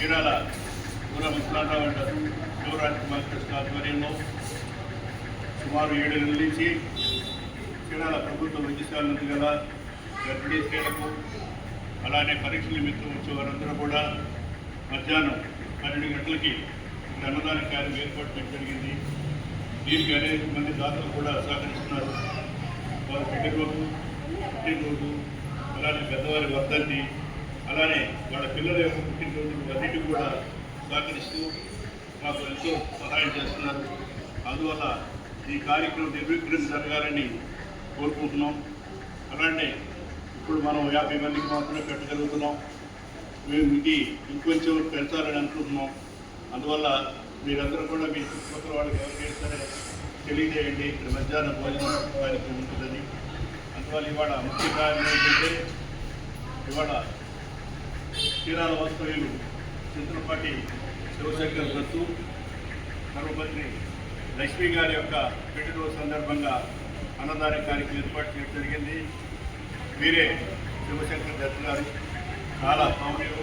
చీరాల పూర ముసలారావు అండ్ శివరాజ్ కుమార్ కృష్ణ ఆధ్వర్యంలో సుమారు 7 నెలల నుంచి చీరాల ప్రభుత్వ వైద్యశాల నుంచి గల గర్భిణీ స్త్రీలకు అలానే పరీక్షల నిమిత్తం వచ్చే వారందరూ కూడా మధ్యాహ్నం 12 గంటలకి అన్నదాన కార్యం ఏర్పాటు చేయడం జరిగింది. దీనికి అనేక మంది దాతలు కూడా సహకరిస్తున్నారు. వారి పుట్టినరోజు అలానే పెద్దవారి వర్ధంతి అలానే వాళ్ళ పిల్లల యొక్క పుట్టినరోజు అన్నిటి కూడా సహకరిస్తూ మాకు ఎంతో సహాయం చేస్తున్నారు. అందువల్ల ఈ కార్యక్రమం నిర్విఘ్నం జరగాలని కోరుకుంటున్నాం. అలానే ఇప్పుడు మనం 50 మందికి మాత్రమే పెట్టగలుగుతున్నాం. మేము ఇది ఇంకొంచెం పెంచాలని అనుకుంటున్నాం. అందువల్ల మీరందరూ కూడా మీ చుట్టుపక్కల వాళ్ళకి ఎవరికైనా సరే తెలియజేయండి. ఇక్కడ మధ్యాహ్న భోజనం కార్యక్రమం ఉంటుందని. అందువల్ల ఇవాళ ముఖ్య కారణం ఏంటంటే ఇవాళ చీరాల వాస్తవ్యులు చింతలపాటి శివశంకర్ దత్తు ధర్మపత్ని లక్ష్మీ గారి యొక్క పుట్టినరోజు సందర్భంగా అన్నదాన కార్యక్రమం ఏర్పాటు చేయడం జరిగింది. వీరే శివశంకర్ దత్తు గారు చాలా సౌమ్యులు.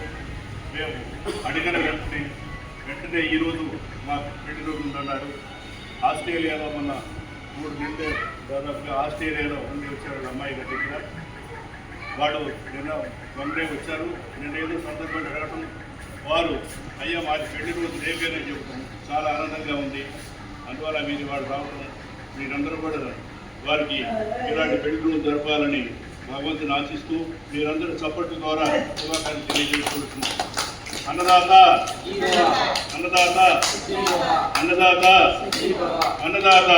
మేము అడిగిన వెంటనే ఈరోజు మా పుట్టినరోజు ఉందన్నారు. ఆస్ట్రేలియాలో మొన్న 3 నెలలు దాదాపుగా ఆస్ట్రేలియాలో ఉండి వచ్చారు అమ్మాయి గారి దగ్గర. వాడు నిన్న వన్డే వచ్చారు. నిన్న ఏదో సందర్భంగా అడగటం వారు అయ్యా మాది పుట్టినరోజు రేపేనే చెబుతాం. చాలా ఆనందంగా ఉంది. అందువల్ల మీరు వాడు రావడం మీరందరూ కూడా వారికి ఇలాంటి పుట్టినరోజు జరపాలని భగవంతుని ఆశిస్తూ మీరందరూ చప్పట్ల ద్వారా శుభాకాంక్షలు తెలియజేసుకుంటున్నారు. అన్నదాత అన్నదాత అన్నదాత అన్నదాత